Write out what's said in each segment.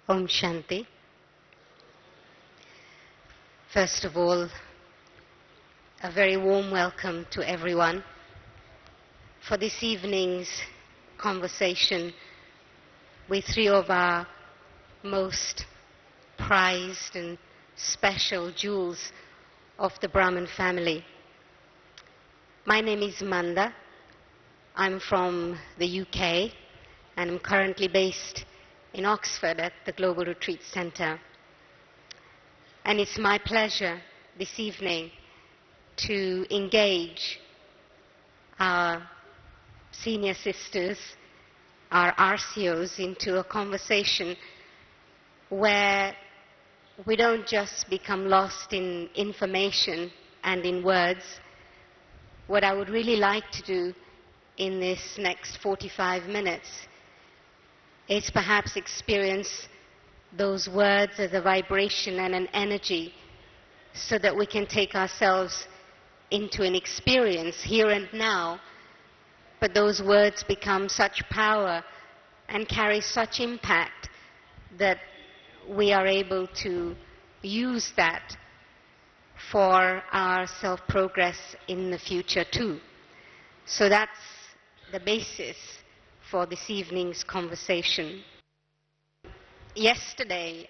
Om Shanti. First of all, a very warm welcome to everyone for this evening's conversation with three of our most prized and special jewels of the Brahmin family. My name is Manda. I'm from the UK and I'm currently based in Oxford at the Global Retreat Center. And it's my pleasure this evening to engage our senior sisters, our RCOs, into a conversation where we don't just become lost in information and in words. What I would really like to do in this next 45 minutes is perhaps experience those words as a vibration and an energy so that we can take ourselves into an experience here and now, but those words become such power and carry such impact that we are able to use that for our self-progress in the future too. So that's the basis for this evening's conversation. Yesterday,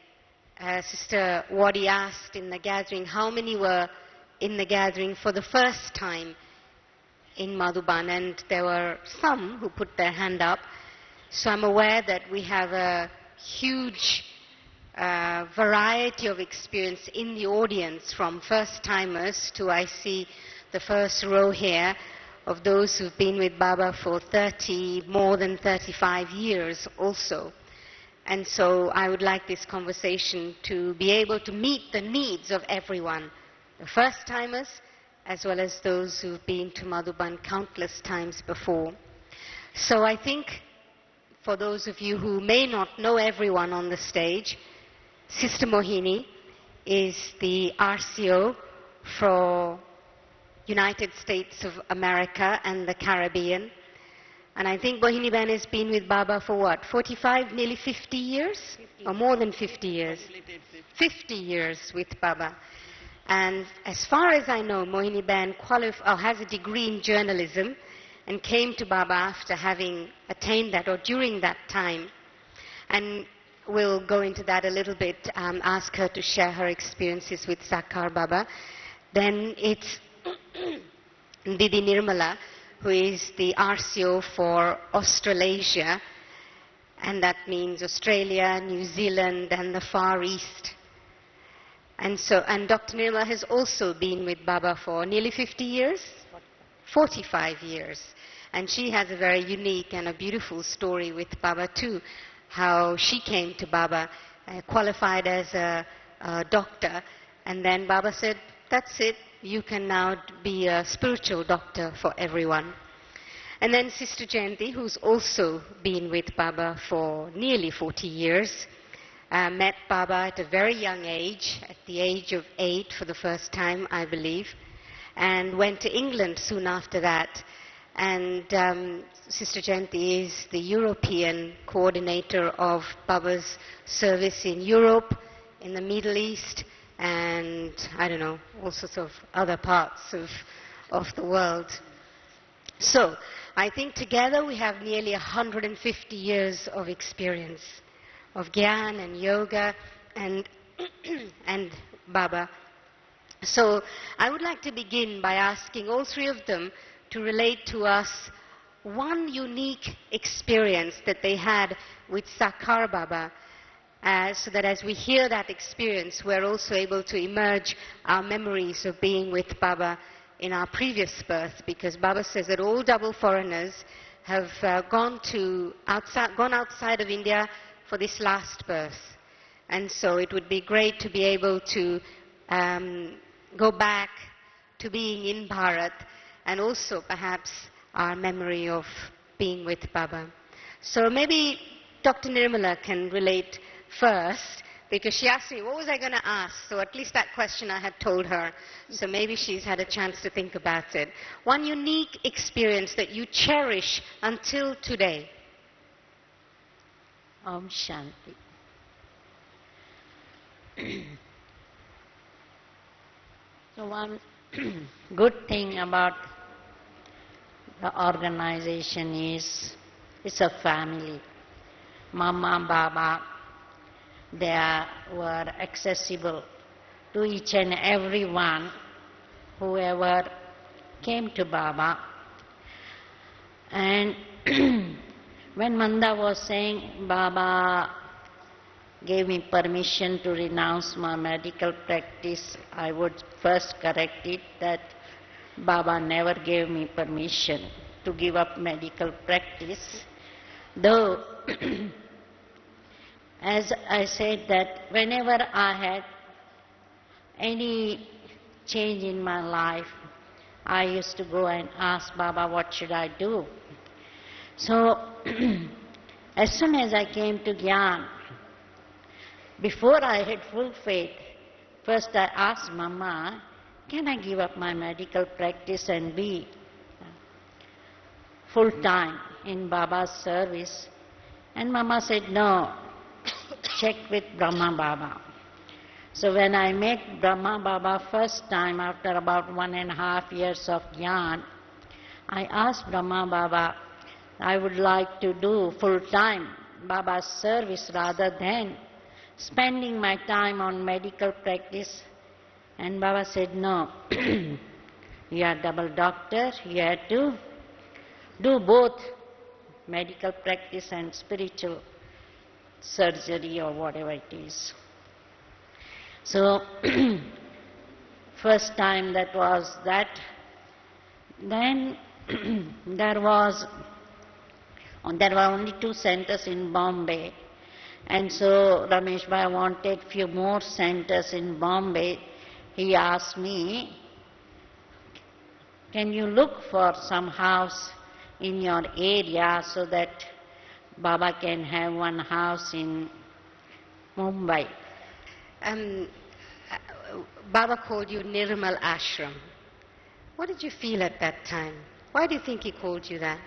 Sister Wadi asked in the gathering how many were in the gathering for the first time in Madhuban, and there were some who put their hand up. So I'm aware that we have a huge variety of experience in the audience, from first-timers to, I see the first row here, of those who've been with Baba for more than 35 years also. And so I would like this conversation to be able to meet the needs of everyone, the first-timers as well as those who've been to Madhuban countless times before. So I think for those of you who may not know everyone on the stage, Sister Mohini is the RCO for United States of America and the Caribbean. And I think Mohini Ben has been with Baba for what, 45, nearly 50 years? 50. Or more than 50 years? 50 years with Baba. And as far as I know, Mohini Ben has a degree in journalism and came to Baba after having attained that or during that time. And we'll go into that a little bit, ask her to share her experiences with Sakar Baba. Then it's Didi Nirmala, who is the RCO for Australasia, and that means Australia, New Zealand, and the Far East. And Dr. Nirmala has also been with Baba for nearly 50 years? 45 years. And she has a very unique and a beautiful story with Baba too, how she came to Baba, qualified as a doctor, and then Baba said, that's it, you can now be a spiritual doctor for everyone. And then Sister Jayanti, who's also been with Baba for nearly 40 years, met Baba at a very young age, at the age of 8 for the first time, I believe, and went to England soon after that. And Sister Jayanti is the European coordinator of Baba's service in Europe, in the Middle East, and I don't know, all sorts of other parts of the world. So I think together we have nearly 150 years of experience of Gyan and Yoga and Baba. So I would like to begin by asking all three of them to relate to us one unique experience that they had with Sakar Baba, so that as we hear that experience, we're also able to emerge our memories of being with Baba in our previous birth, because Baba says that all double foreigners have gone outside of India for this last birth. And so it would be great to be able to go back to being in Bharat, and also perhaps our memory of being with Baba. So maybe Dr. Nirmala can relate first, because she asked me, what was I going to ask? So at least that question I had told her. So maybe she's had a chance to think about it. One unique experience that you cherish until today. Om Shanti. So one good thing about the organization is it's a family. Mama, Baba, were accessible to each and every one, whoever came to Baba. And when Manda was saying, Baba gave me permission to renounce my medical practice, I would first correct it that Baba never gave me permission to give up medical practice. Though, as I said that whenever I had any change in my life, I used to go and ask Baba, what should I do? So, as soon as I came to Gyan, before I had full faith, first I asked Mama, can I give up my medical practice and be full-time in Baba's service? And Mama said, no, check with Brahma Baba. So when I met Brahma Baba first time after about 1.5 years of Gyan, I asked Brahma Baba, I would like to do full-time Baba's service rather than spending my time on medical practice. And Baba said, no, you are double doctor, you have to do both medical practice and spiritual surgery or whatever it is. So, first time that was that. Then there were only 2 centers in Bombay, and so Ramesh Bhai wanted few more centers in Bombay. He asked me, can you look for some house in your area so that Baba can have one house in Mumbai? Baba called you Nirmal Ashram. What did you feel at that time? Why do you think he called you that?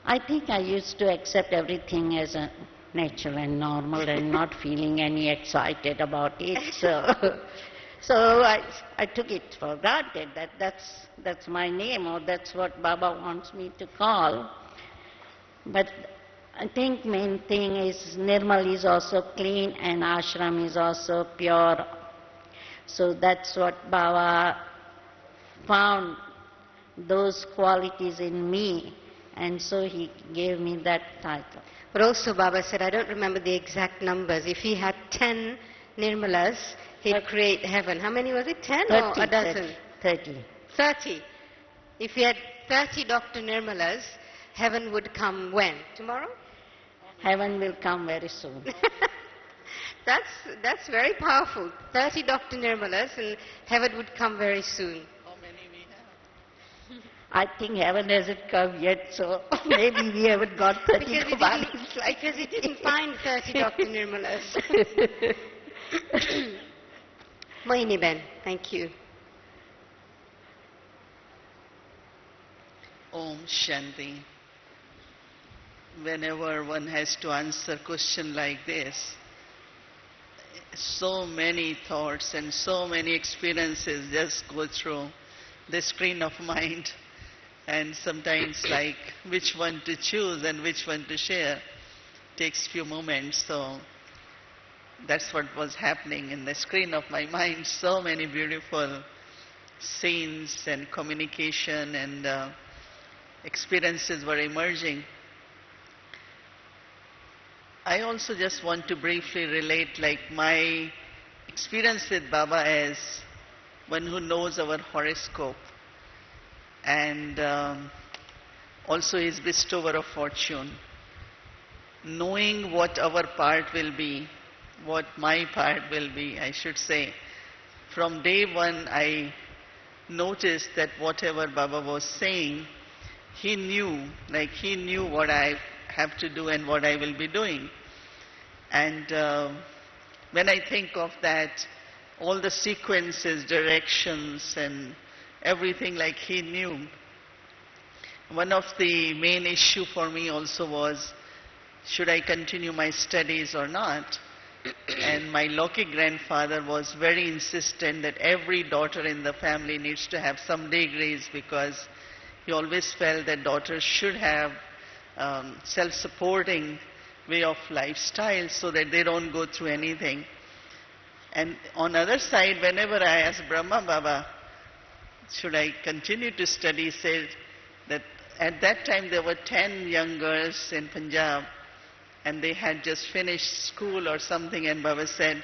I think I used to accept everything as a natural and normal and not feeling any excited about it. So I took it for granted that that's my name or that's what Baba wants me to call. But I think main thing is Nirmal is also clean and ashram is also pure. So that's what Baba found, those qualities in me, and so he gave me that title. But also Baba said, I don't remember the exact numbers, if he had 10 Nirmalas, he'd create heaven. How many was it, 10 or a dozen? 30. 30. If he had 30 Dr. Nirmalas, heaven would come when? Tomorrow? Heaven will come very soon. That's very powerful. 30 Dr. Nirmalas and heaven would come very soon. How many we have? I think heaven hasn't come yet, so maybe we haven't got 30 because he didn't find 30 Dr. Nirmalas. Mohini Ben, thank you. Om Shanti. Whenever one has to answer a question like this, so many thoughts and so many experiences just go through the screen of mind, and sometimes like which one to choose and which one to share takes few moments. So that's what was happening in the screen of my mind. So many beautiful scenes and communication and experiences were emerging. I also just want to briefly relate like my experience with Baba as one who knows our horoscope and also his bestower of fortune. Knowing what our part will be, what my part will be, I should say. From day one I noticed that whatever Baba was saying, he knew what I have to do and what I will be doing. And when I think of that, all the sequences, directions and everything like he knew. One of the main issue for me also was should I continue my studies or not? And my Lokik grandfather was very insistent that every daughter in the family needs to have some degrees, because he always felt that daughters should have self-supporting way of lifestyle so that they don't go through anything. And on the other side, whenever I asked Brahma Baba, should I continue to study, he said that at that time there were 10 young girls in Punjab and they had just finished school or something, and Baba said,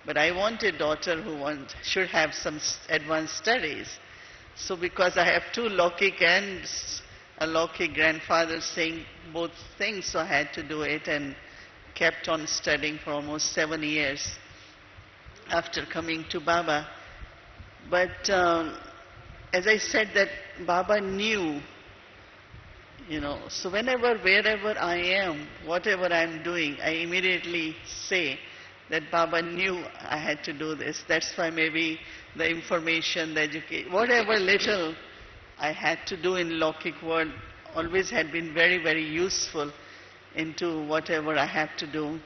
but I want a daughter who should have some advanced studies. So because I have two Lokik and a Lokik grandfather saying both things, so I had to do it and kept on studying for almost 7 years after coming to Baba. But as I said, that Baba knew, so whenever, wherever I am, whatever I am doing, I immediately say that Baba knew I had to do this. That's why maybe the information, the education, whatever little I had to do in Lokik world always had been very, very useful into whatever I have to do,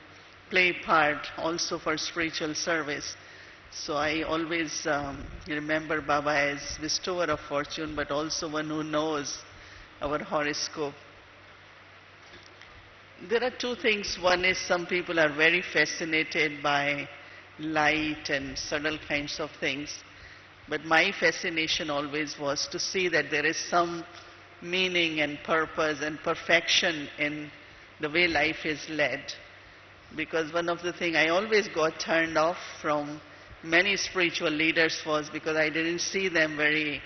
play part also for spiritual service. So I always remember Baba as bestower of fortune, but also one who knows our horoscope. There are two things. One is some people are very fascinated by light and subtle kinds of things. But my fascination always was to see that there is some meaning and purpose and perfection in the way life is led. Because one of the things I always got turned off from many spiritual leaders was because I didn't see them very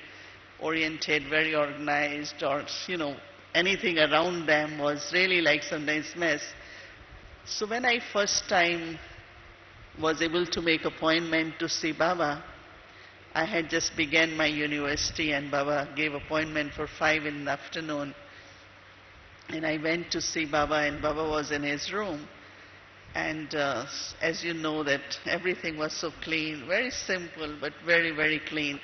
oriented, very organized, or anything around them was really like sometimes mess. So when I first time was able to make appointment to see Baba, I had just began my university and Baba gave appointment for 5 in the afternoon. And I went to see Baba and Baba was in his room. And as you know that everything was so clean, very simple but very, very clean.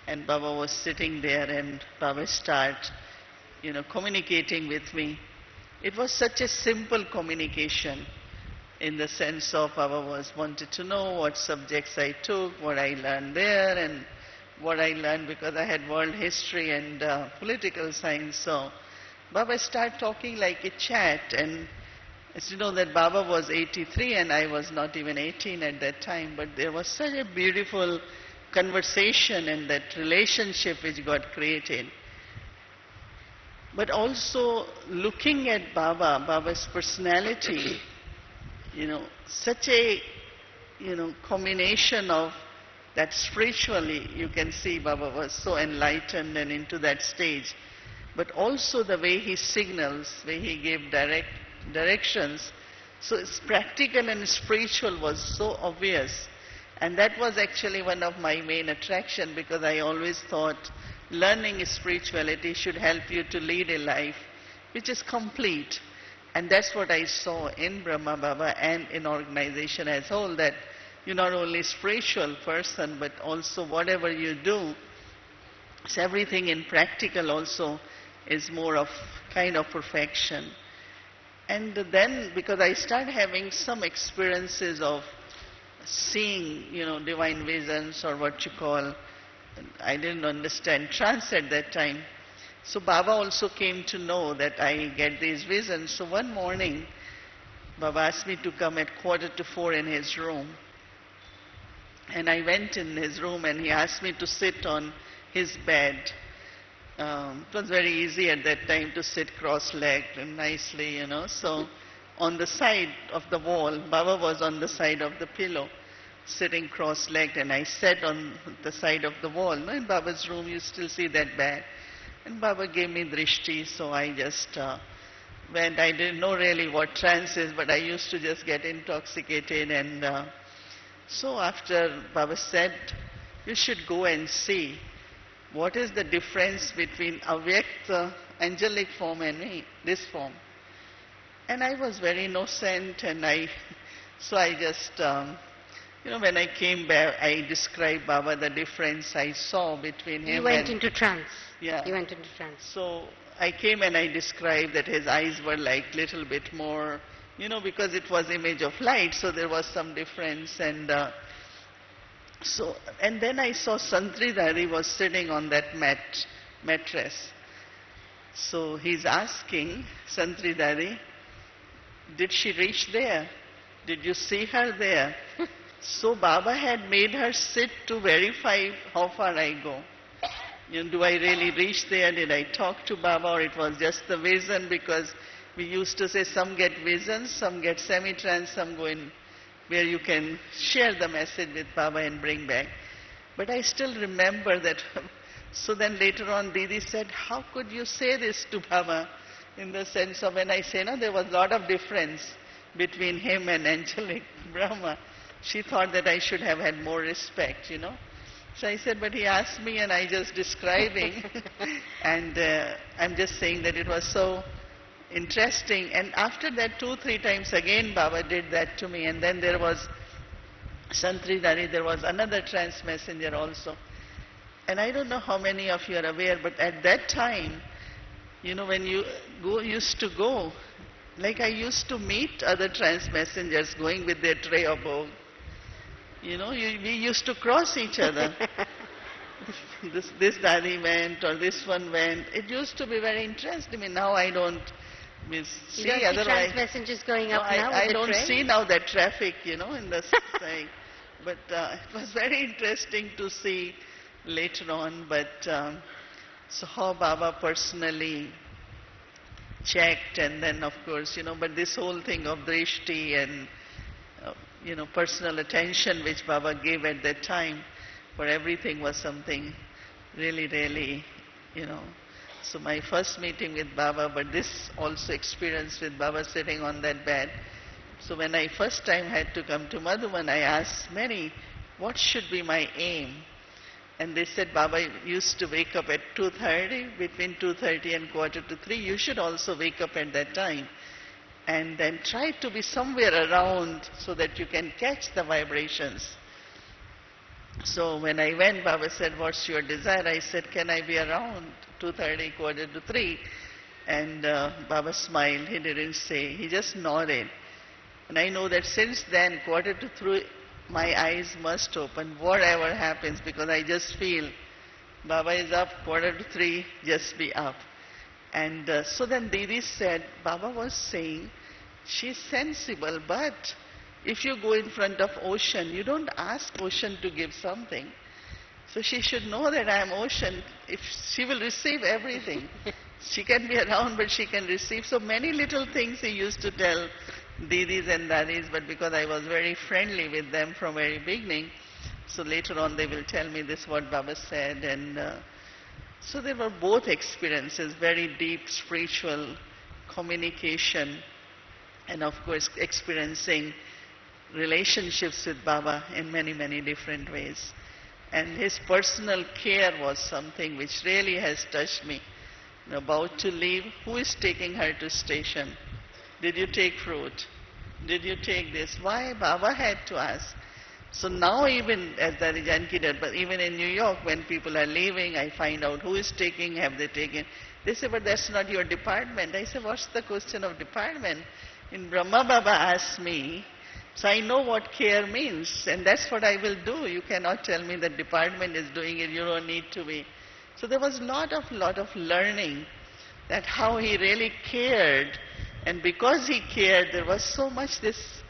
And Baba was sitting there and Baba started, communicating with me. It was such a simple communication in the sense of Baba wanted to know what subjects I took, what I learned there, and what I learned because I had world history and political science. So Baba started talking like a chat, and as you know that Baba was 83 and I was not even 18 at that time, but there was such a beautiful conversation and that relationship which got created. But also looking at Baba's personality, such a, combination of that spiritually, you can see Baba was so enlightened and into that stage. But also the way he signals, way he gave directions. So it's practical and spiritual was so obvious. And that was actually one of my main attraction, because I always thought learning spirituality should help you to lead a life which is complete. And that's what I saw in Brahma Baba and in organization as whole, that you're not only a spiritual person, but also whatever you do, so everything in practical also is more of kind of perfection. And then because I started having some experiences of seeing, divine visions, or what you call, I didn't understand trance at that time. So Baba also came to know that I get these visions. So one morning, Baba asked me to come at 3:45 in his room. And I went in his room and he asked me to sit on his bed. It was very easy at that time to sit cross-legged and nicely, So on the side of the wall, Baba was on the side of the pillow, sitting cross-legged, and I sat on the side of the wall. In Baba's room, you still see that bed. And Baba gave me drishti, so I just went. I didn't know really what trance is, but I used to just get intoxicated. And so after Baba said, you should go and see what is the difference between avyakta, angelic form, and me, this form. And I was very innocent, and so I just When I came back, I described Baba the difference I saw between him You went and... into trance. Yeah. You went into trance. So I came and I described that his eyes were like little bit more, because it was image of light, so there was some difference. And then I saw Santridhari was sitting on that mattress. So he's asking Santridhari, did she reach there? Did you see her there? So Baba had made her sit to verify how far I go. Do I really reach there? Did I talk to Baba, or it was just the vision? Because we used to say some get visions, some get semi-trance, some go in where you can share the message with Baba and bring back. But I still remember that. So then later on Didi said, how could you say this to Baba? In the sense of, when I say, no, there was a lot of difference between him and angelic Brahma. She thought that I should have had more respect, So I said, but he asked me and I just describing. And I'm just saying that it was so interesting. And after that, 2-3 times again Baba did that to me. And then there was Santridhari, there was another trance messenger also. And I don't know how many of you are aware, but at that time, when you used to go, like I used to meet other trance messengers going with their tray of bhog. We used to cross each other. this daddy went or this one went. It used to be very interesting. Now I don't see. You don't see otherwise, trance messengers going up now with I the don't tray? see now that traffic, in the sky. But it was very interesting to see later on. But so how Baba personally checked, and then of course, but this whole thing of drishti and personal attention which Baba gave at that time for everything was something really, really, So my first meeting with Baba, but this also experience with Baba sitting on that bed. So when I first time had to come to Madhuban, I asked many, what should be my aim? And they said, Baba used to wake up at 2:30, between 2:30 and 2:45. You should also wake up at that time. And then try to be somewhere around so that you can catch the vibrations. So when I went, Baba said, what's your desire? I said, can I be around 2:30, 2:45? And Baba smiled. He didn't say. He just nodded. And I know that since then, 2:45, my eyes must open, whatever happens, because I just feel Baba is up, 2:45, just be up. And so then Didi said, Baba was saying, she's sensible, but if you go in front of ocean, you don't ask ocean to give something. So she should know that I am ocean. If she will receive everything. She can be around, but she can receive. So many little things he used to tell Didis and Dadis, but because I was very friendly with them from very beginning, so later on they will tell me this what Baba said. And so there were both experiences, very deep spiritual communication, and of course experiencing relationships with Baba in many, many different ways. And his personal care was something which really has touched me. About to leave, who is taking her to station? Did you take fruit? Did you take this? Why? Baba had to ask. So now even, as Daddy Janki did, but even in New York, when people are leaving, I find out who is taking, have they taken. They say, but that's not your department. I say, what's the question of department? In Brahma Baba asked me, so I know what care means, and that's what I will do. You cannot tell me the department is doing it, you don't need to be. So there was lot of learning that how he really cared, and because he cared, there was so much this,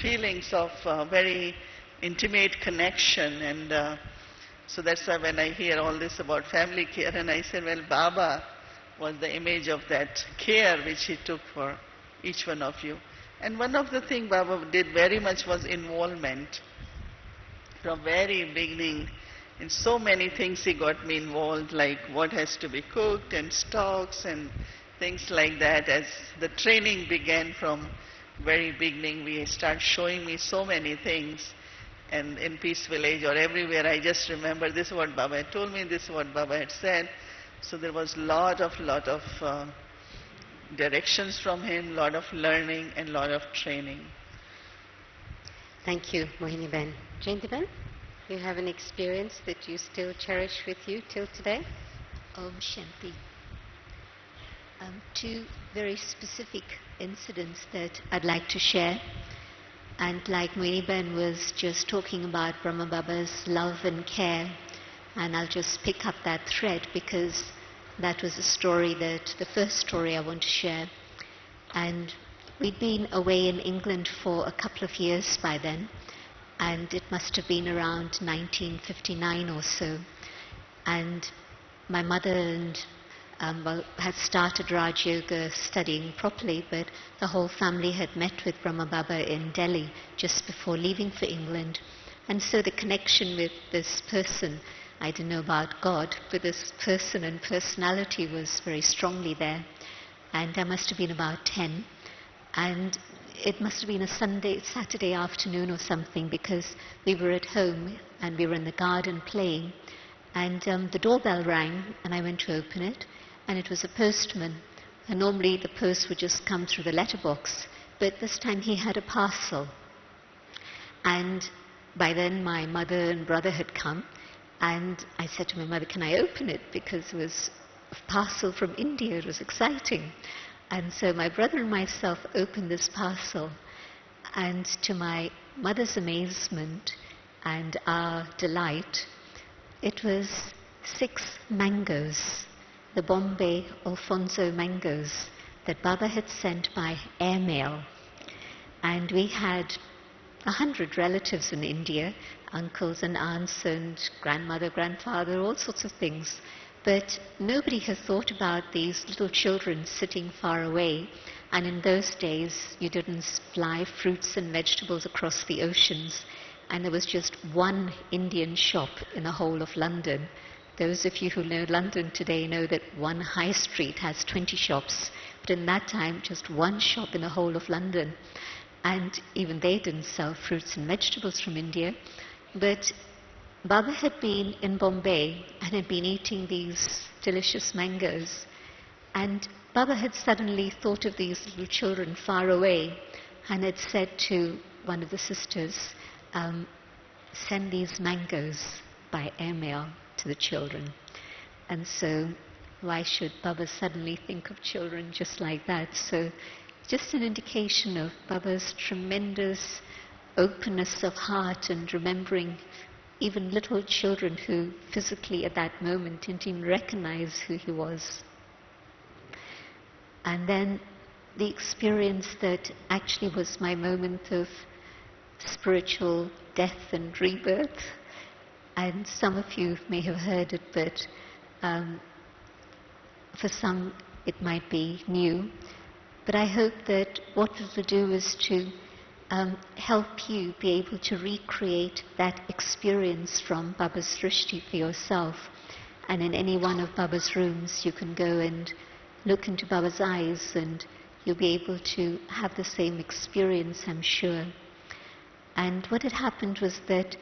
feelings of very intimate connection. And so that's why when I hear all this about family care, and I said, well, Baba was the image of that care which he took for each one of you. And one of the things Baba did very much was involvement. From very beginning, in so many things he got me involved, like what has to be cooked and stocks and things like that. As the training began from very beginning, we start showing me so many things. And in Peace Village or everywhere, I just remember this is what Baba had told me, this is what Baba had said. So there was lot of directions from him, lot of learning and lot of training. Thank you, Mohini Ben. Jayanti Ben, you have an experience that you still cherish with you till today? Om Shanti. Two very specific incidents that I'd like to share. And like Mohini Ben was just talking about Brahma Baba's love and care, and I'll just pick up that thread because that was the first story I want to share. And we'd been away in England for a couple of years by then, and it must have been around 1959 or so. And my mother had started Rajyoga studying properly, but the whole family had met with Brahma Baba in Delhi just before leaving for England. And so the connection with this person, I didn't know about God, but this person and personality was very strongly there. And I must have been about 10. And it must have been a Saturday afternoon or something, because we were at home and we were in the garden playing. And the doorbell rang and I went to open it, and it was a postman. And normally the post would just come through the letterbox, but this time he had a parcel. And by then my mother and brother had come, and I said to my mother, can I open it? Because it was a parcel from India, it was exciting. And so my brother and myself opened this parcel, and to my mother's amazement and our delight, it was 6 mangoes, the Bombay Alfonso mangoes that Baba had sent by airmail. And we had 100 relatives in India, uncles and aunts and grandmother, grandfather, all sorts of things. But nobody had thought about these little children sitting far away. And in those days, you didn't fly fruits and vegetables across the oceans. And there was just one Indian shop in the whole of London. Those of you who know London today know that one high street has 20 shops. But in that time, just one shop in the whole of London. And even they didn't sell fruits and vegetables from India. But Baba had been in Bombay and had been eating these delicious mangoes. And Baba had suddenly thought of these little children far away and had said to one of the sisters, send these mangoes by airmail to the children. And so why should Baba suddenly think of children just like that? So just an indication of Baba's tremendous openness of heart and remembering even little children who physically at that moment didn't even recognize who he was. And then the experience that actually was my moment of spiritual death and rebirth, and some of you may have heard it, but for some it might be new. But I hope that what it will do is to help you be able to recreate that experience from Baba's Srishti for yourself. And in any one of Baba's rooms, you can go and look into Baba's eyes and you'll be able to have the same experience, I'm sure. And what had happened was that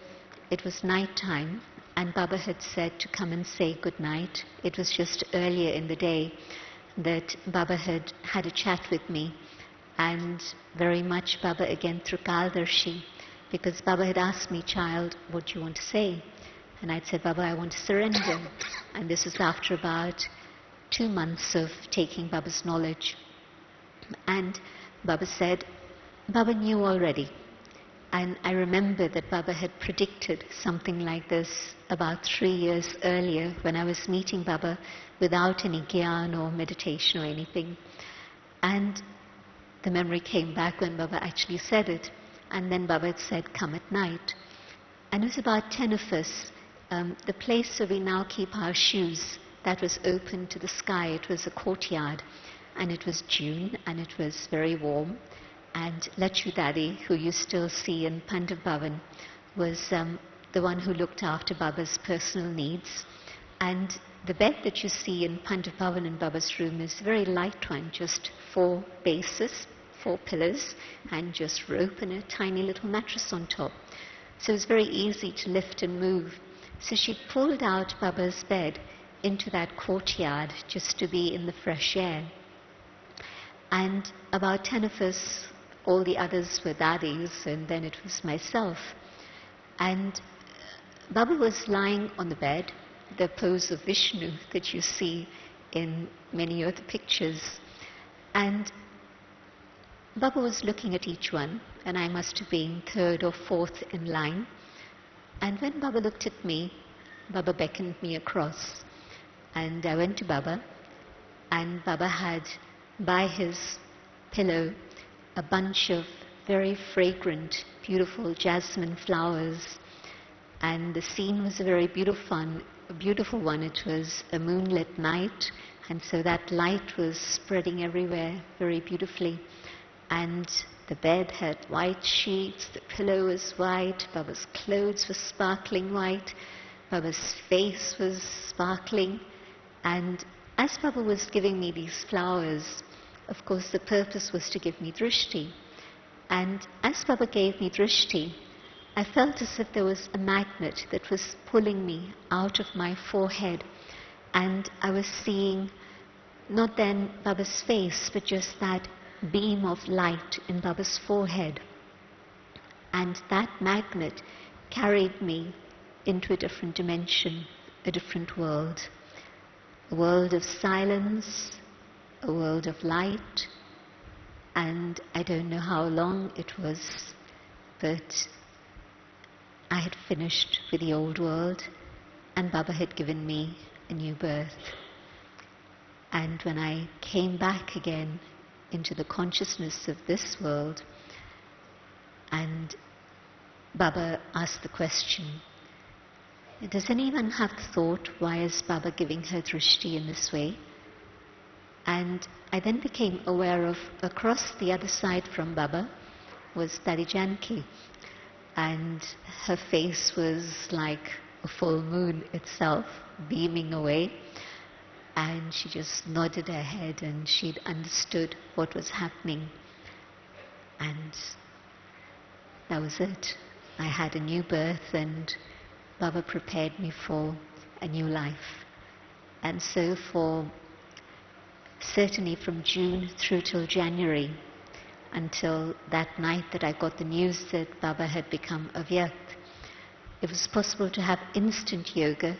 it was night time and Baba had said to come and say good night. It was just earlier in the day that Baba had had a chat with me, and very much Baba again through Kaldarshi, because Baba had asked me, child, what do you want to say? And I'd said, Baba, I want to surrender. And this was after about 2 months of taking Baba's knowledge. And Baba said, Baba knew already. And I remember that Baba had predicted something like this about 3 years earlier when I was meeting Baba without any gyan or meditation or anything. And the memory came back when Baba actually said it. And then Baba had said, come at night. And it was about 10 of us. The place where we now keep our shoes, that was open to the sky. It was a courtyard. And it was June and it was very warm. And Lachu Daddy, who you still see in Pandav Bhavan, was the one who looked after Baba's personal needs. And the bed that you see in Pandav Bhavan in Baba's room is a very light one, just 4 bases, 4 pillars, and just rope and a tiny little mattress on top. So it was very easy to lift and move. So she pulled out Baba's bed into that courtyard just to be in the fresh air. And about 10 of us all the others were daddies, and then it was myself. And Baba was lying on the bed, the pose of Vishnu that you see in many of the pictures. And Baba was looking at each one, and I must have been third or fourth in line. And when Baba looked at me, Baba beckoned me across. And I went to Baba, and Baba had by his pillow a bunch of very fragrant, beautiful jasmine flowers. And the scene was a very beautiful one. It was a moonlit night, and so that light was spreading everywhere very beautifully. And the bed had white sheets, the pillow was white, Baba's clothes were sparkling white, Baba's face was sparkling. And as Baba was giving me these flowers, of course the purpose was to give me drishti. And as Baba gave me drishti, I felt as if there was a magnet that was pulling me out of my forehead. And I was seeing not then Baba's face, but just that beam of light in Baba's forehead. And that magnet carried me into a different dimension, a different world. A world of silence, a world of light. And I don't know how long it was, but I had finished with the old world, and Baba had given me a new birth. And when I came back again into the consciousness of this world, and Baba asked the question, does anyone have thought, why is Baba giving her drishti in this way? And I then became aware of, across the other side from Baba was Daddy Janki. And her face was like a full moon itself, beaming away. And she just nodded her head, and she'd understood what was happening. And that was it. I had a new birth, and Baba prepared me for a new life. And so certainly from June through till January, until that night that I got the news that Baba had become avyakt, it was possible to have instant yoga,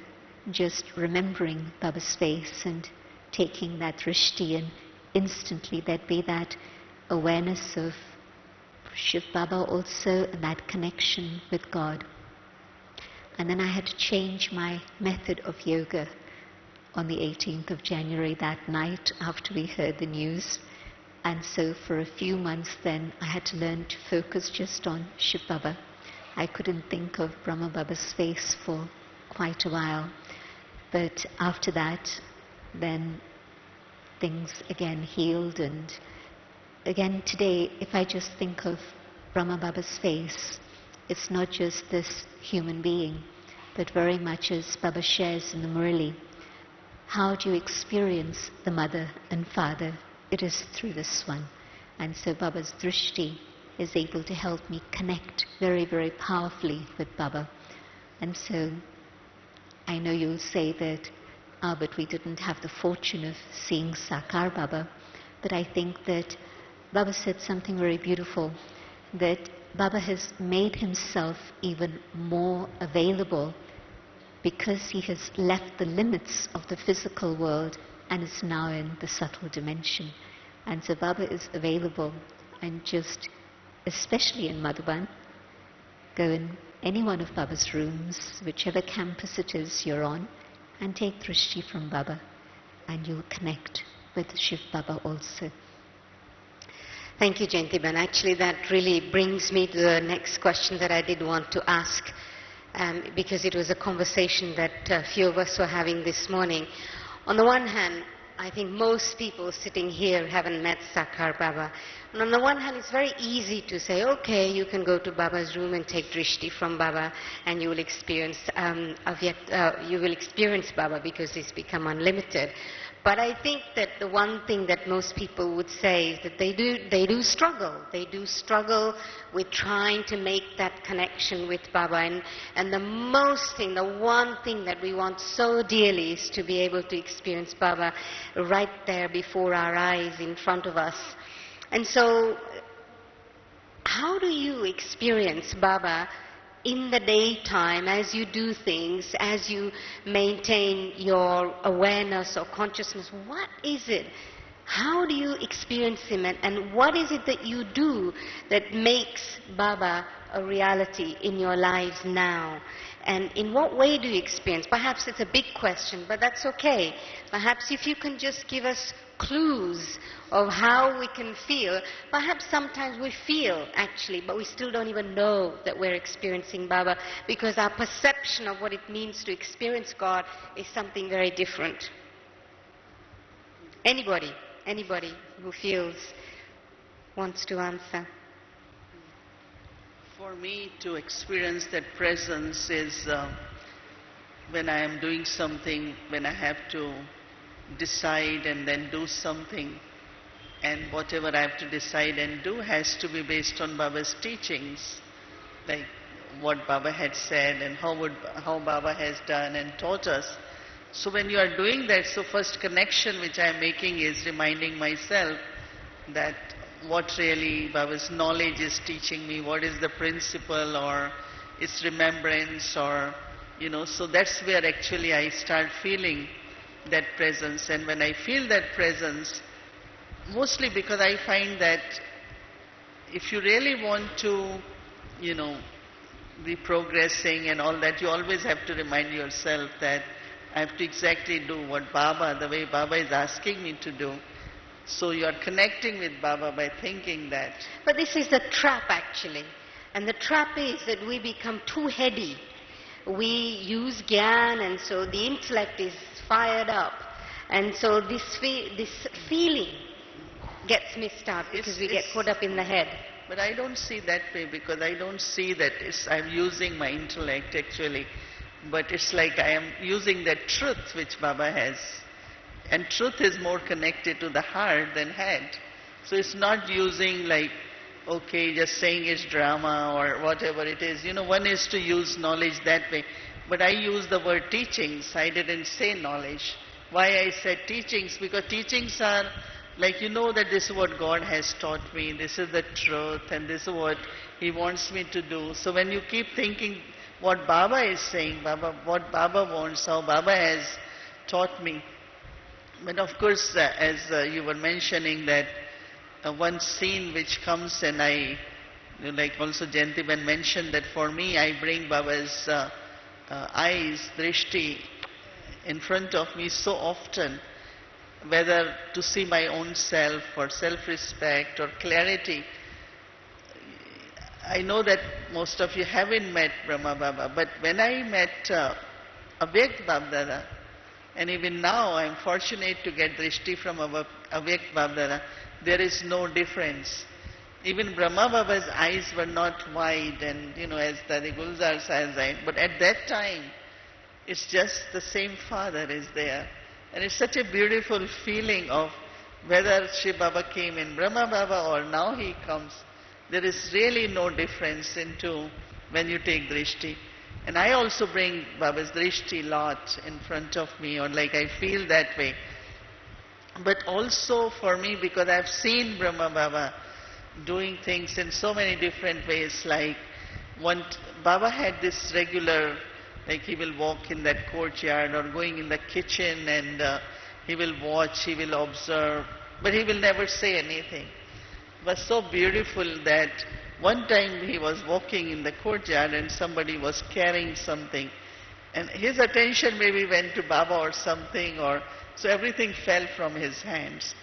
just remembering Baba's face and taking that drishti, and instantly there'd be that awareness of Shiv Baba also, and that connection with God. And then I had to change my method of yoga on the 18th of January, that night after we heard the news. And so for a few months then I had to learn to focus just on Shiv Baba. I couldn't think of Brahma Baba's face for quite a while. But after that, then things again healed. And again today, if I just think of Brahma Baba's face, it's not just this human being, but very much as Baba shares in the Murali. How do you experience the mother and father? It is through this one. And so Baba's drishti is able to help me connect very, very powerfully with Baba. And so I know you'll say that, but we didn't have the fortune of seeing Sakar Baba. But I think that Baba said something very beautiful, that Baba has made himself even more available because he has left the limits of the physical world and is now in the subtle dimension. And so Baba is available, and just, especially in Madhuban, go in any one of Baba's rooms, whichever campus it is you're on, and take drishti from Baba, and you'll connect with Shiv Baba also. Thank you, Jayantiben. Actually, that really brings me to the next question that I did want to ask, because it was a conversation that a few of us were having this morning. On the one hand, I think most people sitting here haven't met Sakar Baba. And on the one hand, it's very easy to say, okay, you can go to Baba's room and take drishti from Baba, and you will experience Baba because it's become unlimited. But I think that the one thing that most people would say is that they do struggle. They do struggle with trying to make that connection with Baba. And the one thing that we want so dearly is to be able to experience Baba right there before our eyes, in front of us. And so how do you experience Baba in the daytime as you do things, as you maintain your awareness or consciousness? What is it? How do you experience him, and what is it that you do that makes Baba a reality in your lives now? And in what way do you experience? Perhaps it's a big question, but that's okay. Perhaps if you can just give us clues of how we can feel. Perhaps sometimes we feel actually, but we still don't even know that we're experiencing Baba, because our perception of what it means to experience God is something very different. Anybody who feels wants to answer. For me, to experience that presence is when I am doing something, when I have to decide and then do something, and whatever I have to decide and do has to be based on Baba's teachings, like what Baba had said and how Baba has done and taught us. So when you are doing that, so first connection which I am making is reminding myself that what really Baba's knowledge is teaching me, what is the principle or its remembrance, or so that's where actually I start feeling that presence. And when I feel that presence, mostly because I find that if you really want to, be progressing and all that, you always have to remind yourself that I have to exactly do what Baba, the way Baba is asking me to do. So you are connecting with Baba by thinking that. But this is the trap actually. And the trap is that we become too heady. We use Gyan, and so the intellect is fired up. And so this feeling gets missed out because we get caught up in the head. But I don't see that way, because I don't see that I'm using my intellect actually. But it's like I am using that truth which Baba has. And truth is more connected to the heart than head. So it's not using like, okay, just saying it's drama or whatever it is. One is to use knowledge that way. But I use the word teachings. I didn't say knowledge. Why I said teachings? Because teachings are like, that this is what God has taught me. This is the truth and this is what He wants me to do. So when you keep thinking what Baba is saying, what Baba wants, how Baba has taught me. But of course, as you were mentioning that one scene which comes, and like also Jayantiben mentioned that for me, I bring Baba's eyes, drishti, in front of me so often, whether to see my own self or self-respect or clarity. I know that most of you haven't met Brahma Baba, but when I met Avyakt Babdada, and even now I am fortunate to get drishti from Avyakt Babdada, there is no difference. Even Brahma Baba's eyes were not wide, and as Dadi Gulzar says, but at that time, it's just the same Father is there. And it's such a beautiful feeling of whether Shri Baba came in Brahma Baba or now he comes, there is really no difference into when you take drishti. And I also bring Baba's drishti lot in front of me, or like I feel that way. But also for me, because I've seen Brahma Baba doing things in so many different ways, like Baba had this regular, like he will walk in that courtyard or going in the kitchen, and he will watch, he will observe, but he will never say anything. It was so beautiful that one time he was walking in the courtyard and somebody was carrying something, and his attention maybe went to Baba or something, or so everything fell from his hands.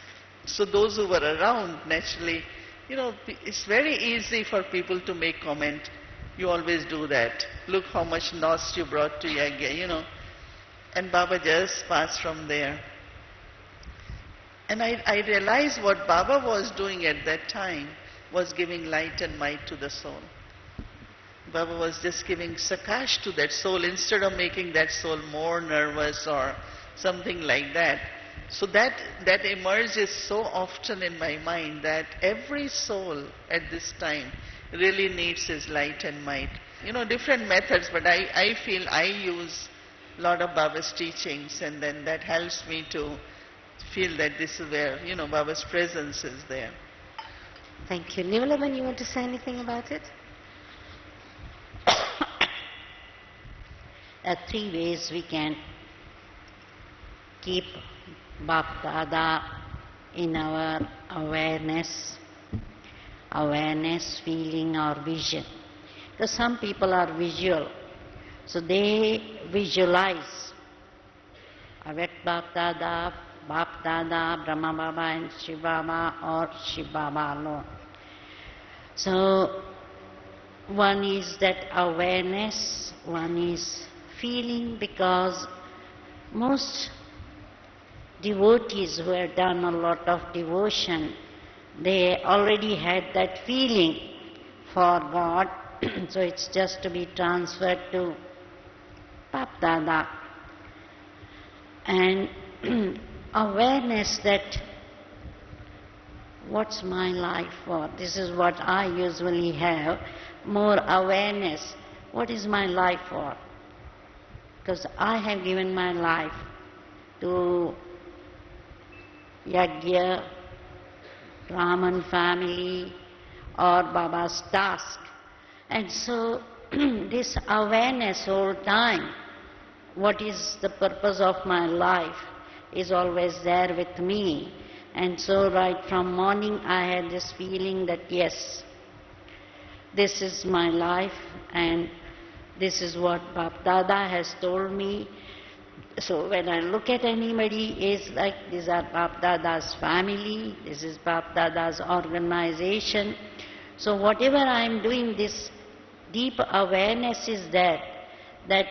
So those who were around, naturally, it's very easy for people to make comment. You always do that. Look how much loss you brought to Yagya, And Baba just passed from there. And I realized what Baba was doing at that time was giving light and might to the soul. Baba was just giving sakash to that soul instead of making that soul more nervous or something like that. So that emerges so often in my mind, that every soul at this time really needs his light and might. Different methods, but I feel I use a lot of Baba's teachings, and then that helps me to feel that this is where, Baba's presence is there. Thank you. Nivalaban, you want to say anything about it? There are three ways we can keep Bap Dada in our awareness, feeling or vision. Because some people are visual, so they visualize Avyakt Bap Dada, Brahma Baba and Shiv Baba, or Shiv Baba alone. So one is that awareness, one is feeling, because most devotees who have done a lot of devotion, they already had that feeling for God, so it's just to be transferred to Bap Dada. And awareness that what's my life for? This is what I usually have, more awareness. What is my life for? Because I have given my life to Yajna, Brahman family, or Baba's task. And so this awareness all time, what is the purpose of my life, is always there with me. And so right from morning I had this feeling that yes, this is my life and this is what Bap Dada has told me. So when I look at anybody, it's like these are Bap Dada's family, this is Bap Dada's organization. So whatever I am doing, this deep awareness is there, that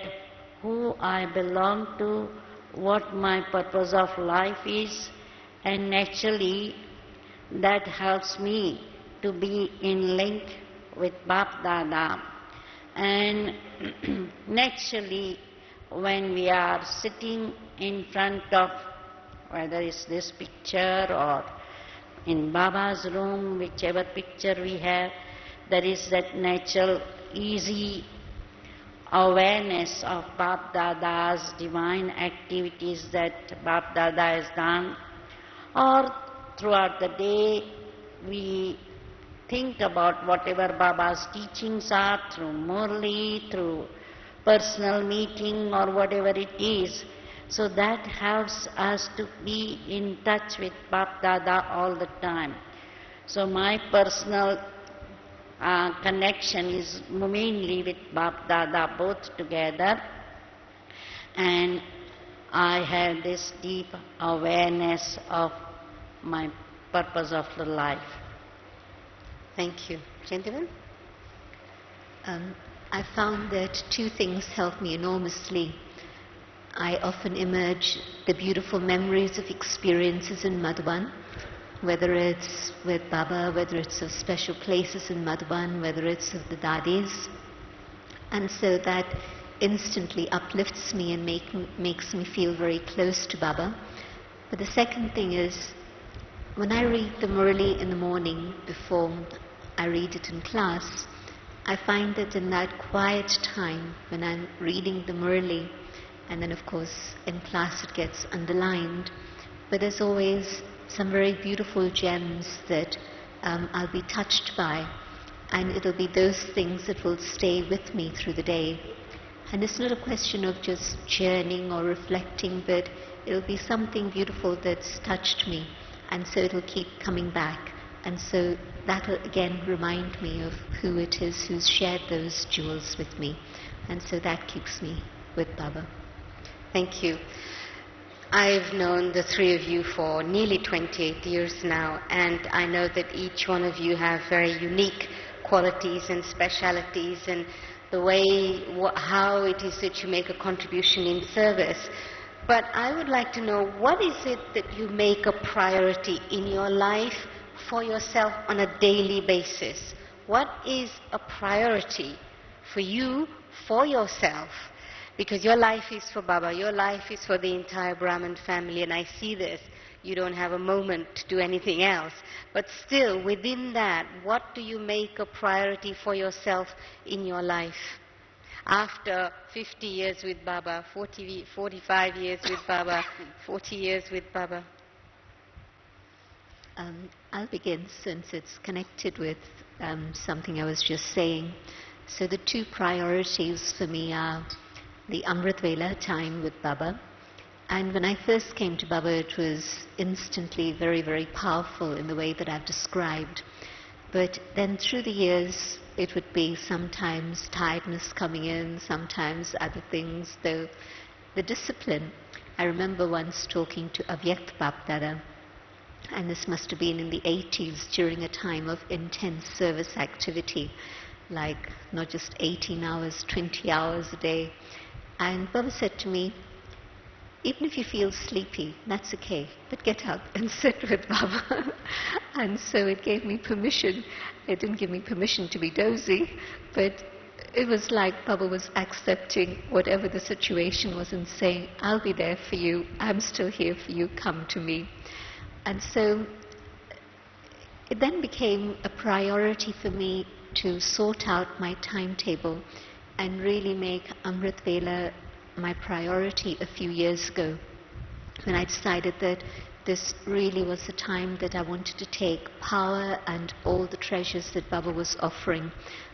who I belong to, what my purpose of life is, and naturally that helps me to be in link with Bap Dada. And naturally when we are sitting in front of, whether it's this picture or in Baba's room, whichever picture we have, there is that natural, easy awareness of Bap Dada's divine activities that Bap Dada has done. Or throughout the day we think about whatever Baba's teachings are, through Murli, through personal meeting or whatever it is. So that helps us to be in touch with Bap Dada all the time. So my personal connection is mainly with Bap Dada, both together, and I have this deep awareness of my purpose of the life. Thank you. Gentlemen? I found that two things help me enormously. I often emerge the beautiful memories of experiences in Madhuban, whether it's with Baba, whether it's of special places in Madhuban, whether it's of the Dadis. And so that instantly uplifts me and makes me feel very close to Baba. But the second thing is, when I read the Murli in the morning before I read it in class, I find that in that quiet time when I'm reading the Murli, and then of course in class it gets underlined, but there's always some very beautiful gems that I'll be touched by, and it'll be those things that will stay with me through the day. And it's not a question of just churning or reflecting, but it'll be something beautiful that's touched me, and so it'll keep coming back. And so that will again remind me of who it is who's shared those jewels with me. And so that keeps me with Baba. Thank you. I've known the three of you for nearly 28 years now, and I know that each one of you have very unique qualities and specialities and the way, how it is that you make a contribution in service. But I would like to know, what is it that you make a priority in your life for yourself on a daily basis? What is a priority for you, for yourself? Because your life is for Baba, your life is for the entire Brahman family, and I see this. You don't have a moment to do anything else. But still, within that, what do you make a priority for yourself in your life? After 50 years with Baba, 45 years with Baba, 40 years with Baba. I'll begin since it's connected with something I was just saying. So the two priorities for me are the Amrit Vela time with Baba. And when I first came to Baba, it was instantly very, very powerful in the way that I've described. But then through the years, it would be sometimes tiredness coming in, sometimes other things, though the discipline. I remember once talking to Avyakt Bapdada, and this must have been in the 80s during a time of intense service activity, like not just 18 hours, 20 hours a day. And Baba said to me, even if you feel sleepy, that's okay, but get up and sit with Baba. And so it gave me permission. It didn't give me permission to be dozy, but it was like Baba was accepting whatever the situation was and saying, I'll be there for you, I'm still here for you, come to me. And so it then became a priority for me to sort out my timetable and really make Amrit Vela my priority a few years ago, when I decided that this really was the time that I wanted to take power and all the treasures that Baba was offering.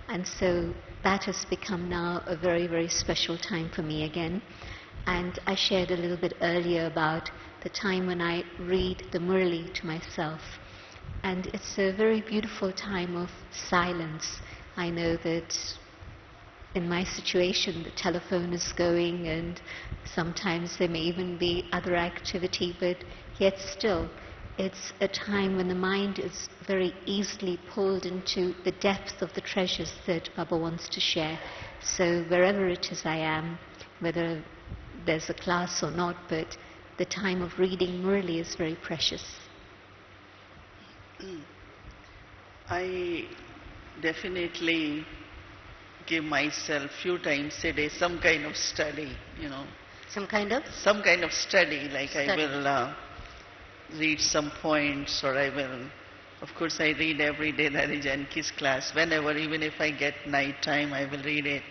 And so that has become now a very, very special time for me again. And I shared a little bit earlier about the time when I read the Murli to myself. And it's a very beautiful time of silence. I know that in my situation, the telephone is going, and sometimes there may even be other activity, but yet still, it's a time when the mind is very easily pulled into the depth of the treasures that Baba wants to share. So wherever it is I am, whether there's a class or not, but the time of reading Murli is very precious. I definitely give myself few times a day some kind of study, Some kind of? Some kind of study, like Study. I will read some points, or I will, of course I read every day Dari Janki's class, whenever, even if I get night time, I will read it.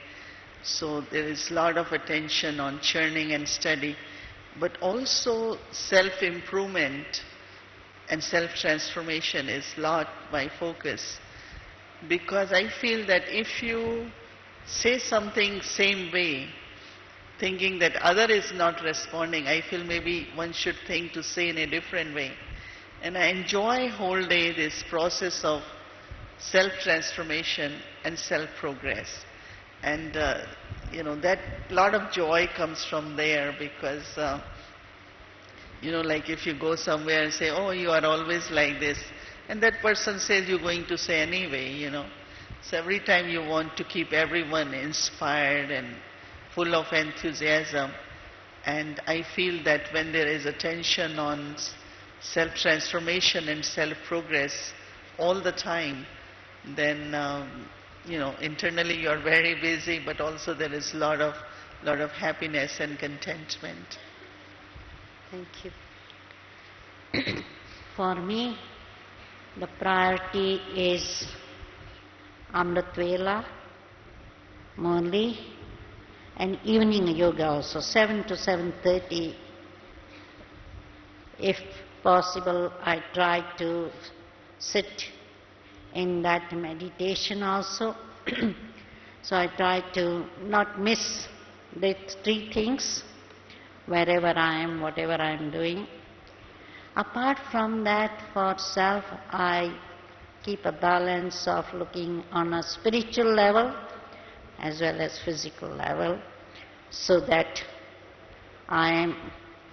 So there is a lot of attention on churning and study, but also self-improvement and self-transformation is lot my focus. Because I feel that if you say something same way, thinking that other is not responding, I feel maybe one should think to say in a different way. And I enjoy whole day this process of self-transformation and self-progress. And that lot of joy comes from there, because like if you go somewhere and say, oh, you are always like this, and that person says you're going to say anyway, So every time you want to keep everyone inspired and full of enthusiasm. And I feel that when there is attention on self-transformation and self-progress all the time, then, internally you are very busy, but also there is a lot of happiness and contentment. Thank you. For me, the priority is Amrit Vela, Murli, and evening yoga also, 7 to 7:30. If possible, I try to sit in that meditation also. So I try to not miss the three things, wherever I am, whatever I am doing. Apart from that, for self, I keep a balance of looking on a spiritual level as well as physical level, so that I am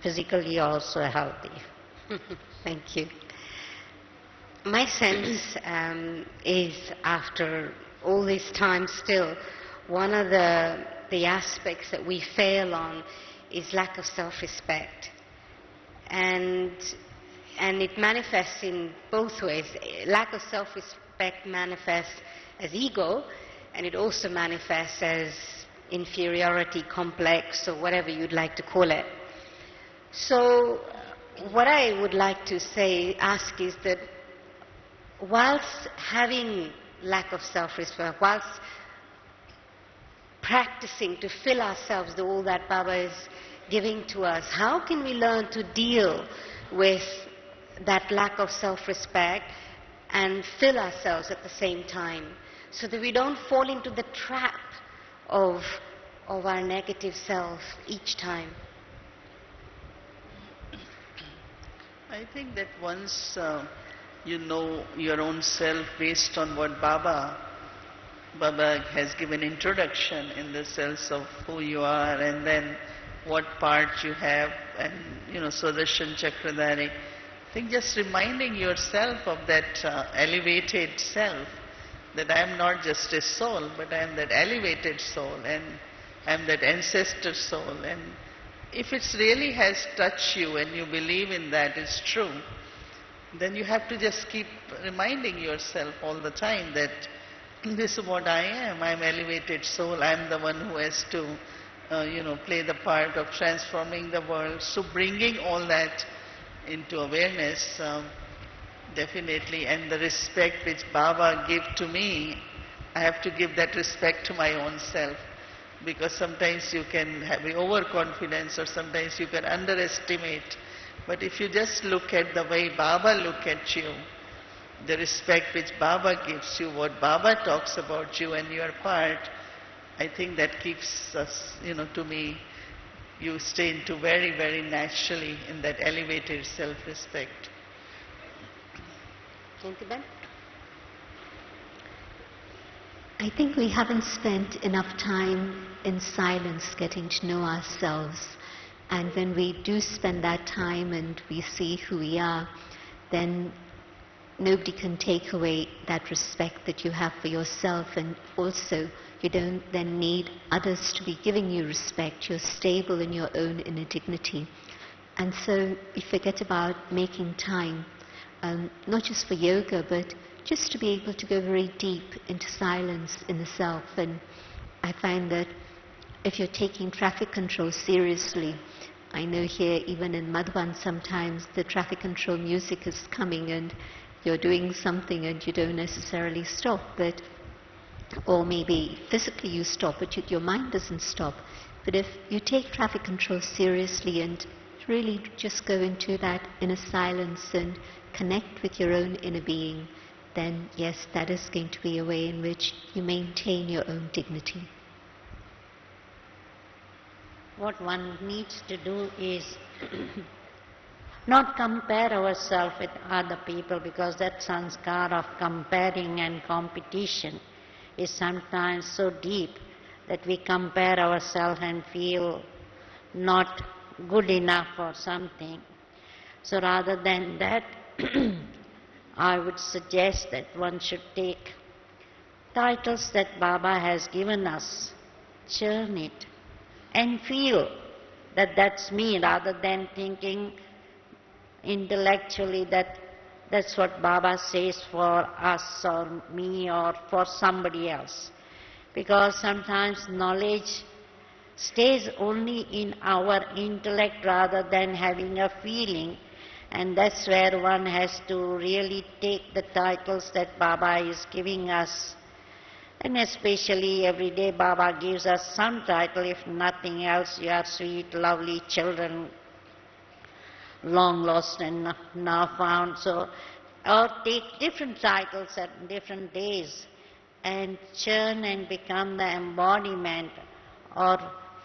physically also healthy. Thank you. My sense is, after all this time still, one of the aspects that we fail on is lack of self-respect. And it manifests in both ways. Lack of self-respect manifests as ego, and it also manifests as inferiority complex, or whatever you'd like to call it. So what I would like to ask is that whilst having lack of self-respect, whilst practicing to fill ourselves with all that Baba is giving to us, how can we learn to deal with that lack of self-respect and fill ourselves at the same time, so that we don't fall into the trap of our negative self each time. I think that once you know your own self based on what Baba has given introduction in the sense of who you are and then what part you have, and Sudarshan Chakradhari. I think just reminding yourself of that elevated self, that I am not just a soul, but I am that elevated soul, and I am that ancestor soul. And if it really has touched you and you believe in that it's true, then you have to just keep reminding yourself all the time that this is what I am. I am elevated soul. I am the one who has to, play the part of transforming the world. So bringing all that into awareness, definitely, and the respect which Baba gave to me, I have to give that respect to my own self. Because sometimes you can have overconfidence or sometimes you can underestimate. But if you just look at the way Baba look at you, the respect which Baba gives you, what Baba talks about you and your part, I think that keeps us, to me, you stay into very, very naturally in that elevated self-respect. Gentlemen? I think we haven't spent enough time in silence getting to know ourselves. And when we do spend that time and we see who we are, then nobody can take away that respect that you have for yourself, and also you don't then need others to be giving you respect. You're stable in your own inner dignity. And so you forget about making time, not just for yoga, but just to be able to go very deep into silence in the self. And I find that if you're taking traffic control seriously, I know here even in Madhvan sometimes the traffic control music is coming and you're doing something and you don't necessarily stop, or maybe physically you stop but your mind doesn't stop. But if you take traffic control seriously and really just go into that inner silence and connect with your own inner being, then yes, that is going to be a way in which you maintain your own dignity. What one needs to do is not compare ourselves with other people, because that sanskar of comparing and competition is sometimes so deep that we compare ourselves and feel not good enough or something. So rather than that, I would suggest that one should take titles that Baba has given us, churn it, and feel that that's me, rather than thinking intellectually that that's what Baba says for us or me or for somebody else. Because sometimes knowledge stays only in our intellect rather than having a feeling, and that's where one has to really take the titles that Baba is giving us. And especially every day Baba gives us some title, if nothing else, you are sweet, lovely children, long lost and now found. So, or take different titles at different days and churn and become the embodiment, or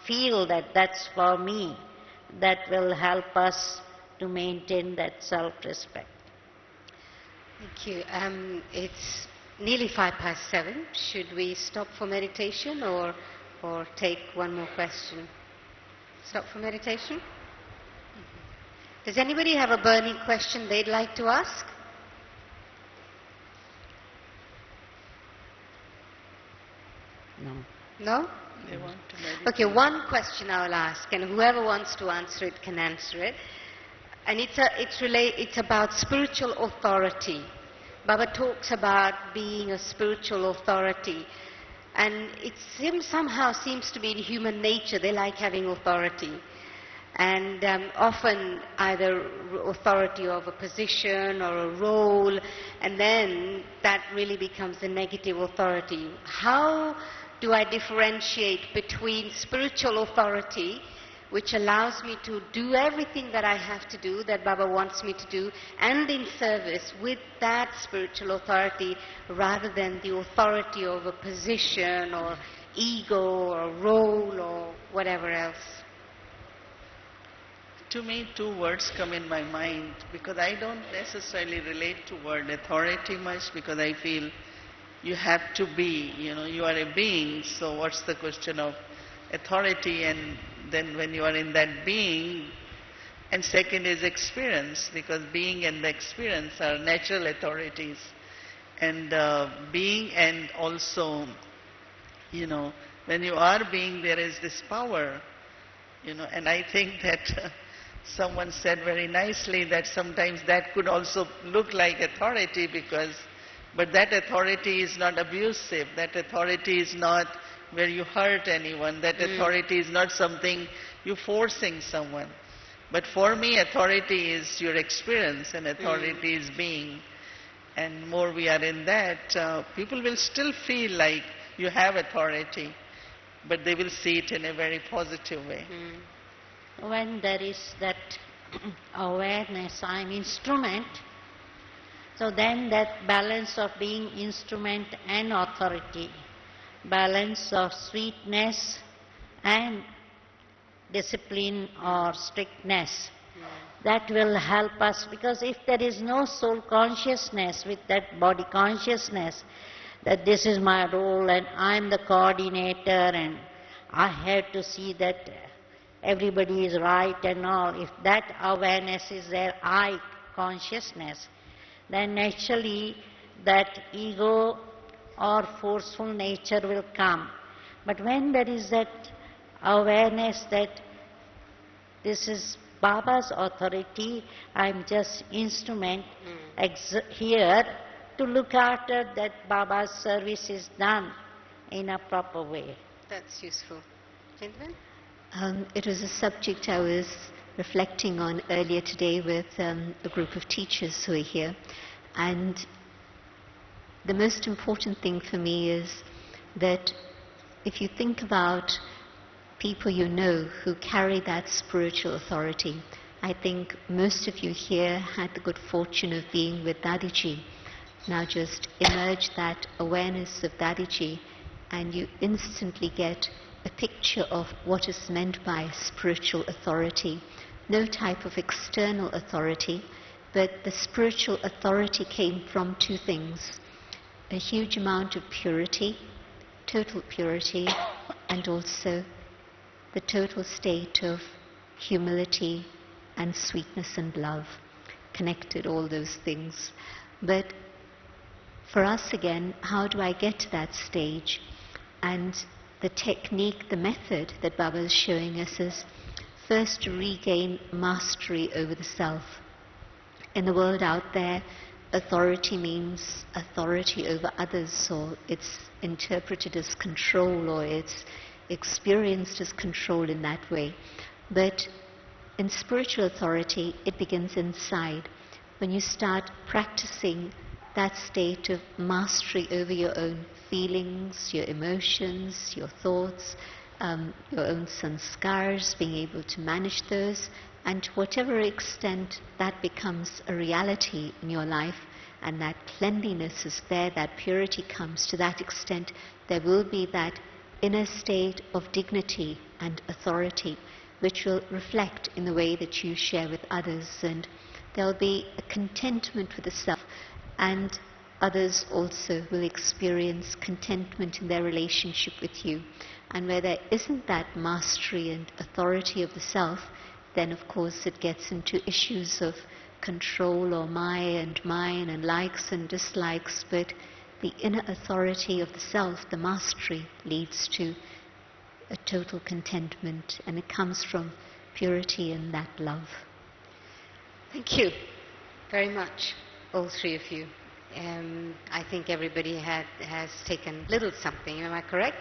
feel that that's for me. That will help us to maintain that self-respect. Thank you. It's nearly 7:05. Should we stop for meditation or take one more question? Stop for meditation? Does anybody have a burning question they'd like to ask? No. No? They want to meditate. Okay, one question I will ask, and whoever wants to answer it can answer it. And it's about spiritual authority. Baba talks about being a spiritual authority, and it somehow seems to be in human nature. They like having authority, and often either authority of a position or a role, and then that really becomes a negative authority. How do I differentiate between spiritual authority, which allows me to do everything that I have to do, that Baba wants me to do, and in service with that spiritual authority rather than the authority of a position or ego or role or whatever else. To me, two words come in my mind because I don't necessarily relate to word authority much because I feel you have to be, you are a being, so what's the question of authority? And then when you are in that being, and second is experience, because being and the experience are natural authorities. And being and also, when you are being, there is this power, and I think that someone said very nicely that sometimes that could also look like authority but that authority is not abusive, that authority is not where you hurt anyone, that authority is not something you forcing someone. But for me, authority is your experience and authority is being. And more we are in that, people will still feel like you have authority, but they will see it in a very positive way. When there is that awareness, I'm instrument, so then that balance of being instrument and authority, balance of sweetness and discipline or strictness, that will help us, because if there is no soul consciousness with that body consciousness, that this is my role and I'm the coordinator and I have to see that everybody is right and all, if that awareness is there, I consciousness, then naturally that ego or forceful nature will come. But when there is that awareness that this is Baba's authority, I'm just instrument here to look after that Baba's service is done in a proper way. That's useful. Gentlemen? It was a subject I was reflecting on earlier today with a group of teachers who are here. And the most important thing for me is that if you think about people you know who carry that spiritual authority, I think most of you here had the good fortune of being with Dadiji. Now just emerge that awareness of Dadiji and you instantly get a picture of what is meant by spiritual authority. No type of external authority, but the spiritual authority came from two things: a huge amount of purity, total purity, and also the total state of humility and sweetness and love. Connected all those things. But for us again, how do I get to that stage? And the technique, the method that Baba is showing us is first to regain mastery over the self. In the world out there, authority means authority over others, or it's interpreted as control, or it's experienced as control in that way. But in spiritual authority, it begins inside. When you start practicing that state of mastery over your own feelings, your emotions, your thoughts, your own sanskars, being able to manage those, and to whatever extent that becomes a reality in your life, and that cleanliness is there, that purity comes, to that extent there will be that inner state of dignity and authority, which will reflect in the way that you share with others, and there will be a contentment with the self, and others also will experience contentment in their relationship with you. And where there isn't that mastery and authority of the self, then of course it gets into issues of control or my and mine and likes and dislikes, but the inner authority of the self, the mastery, leads to a total contentment, and it comes from purity and that love. Thank you very much, all three of you. I think everybody has taken little something, am I correct?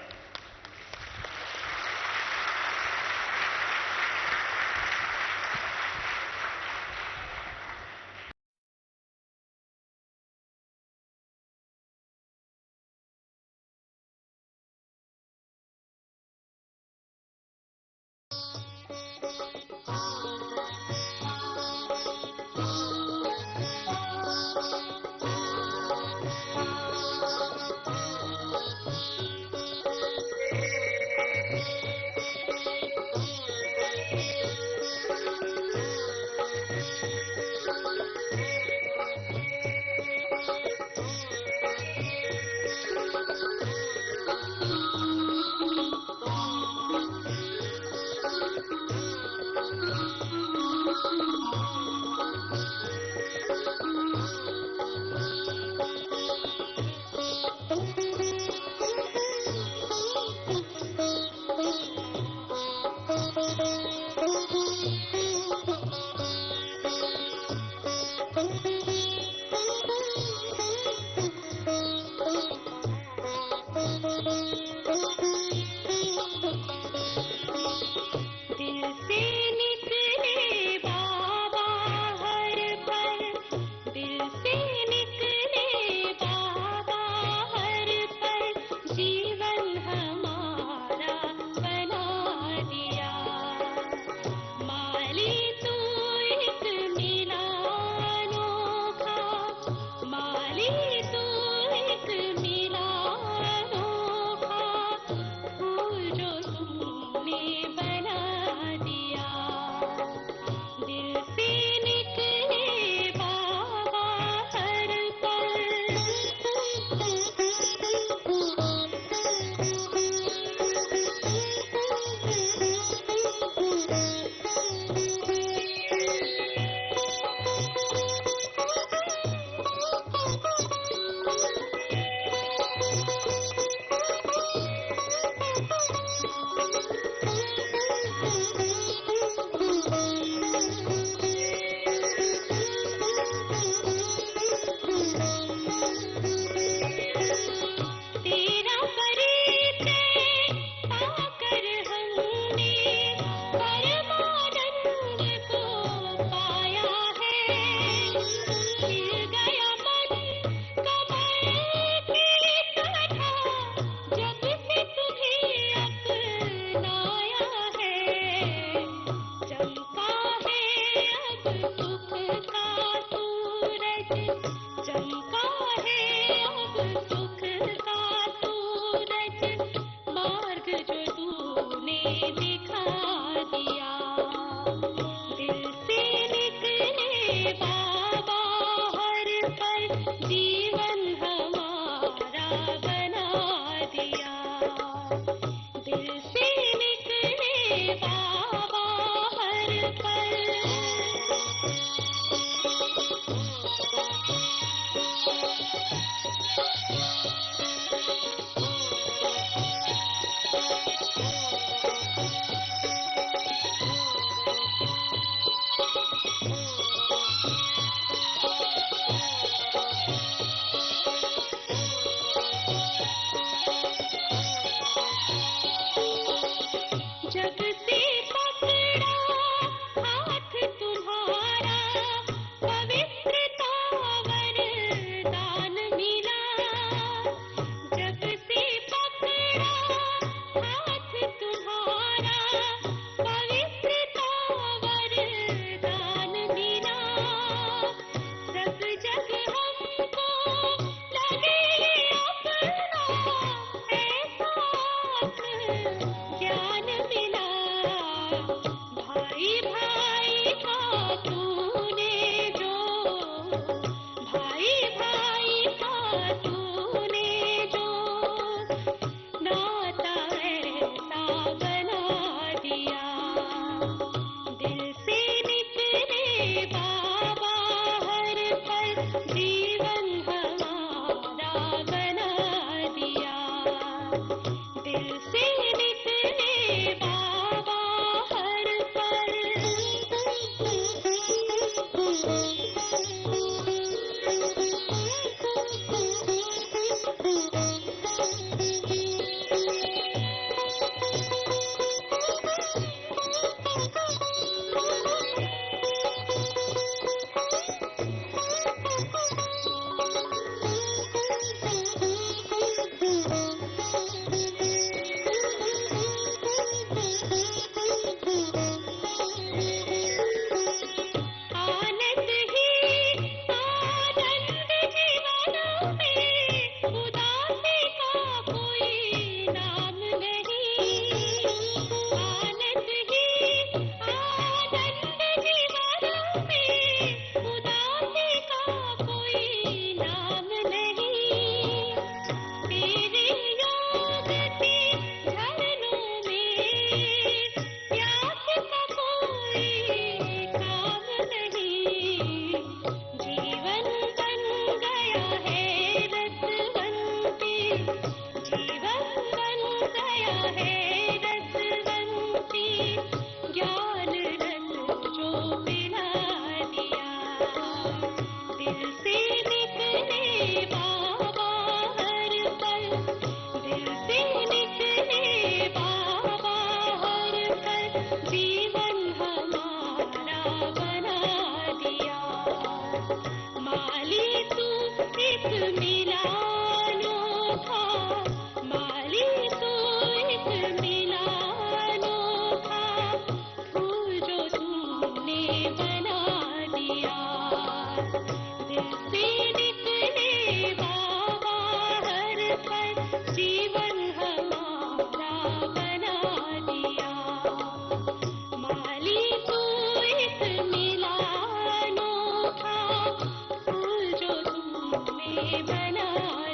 बनाए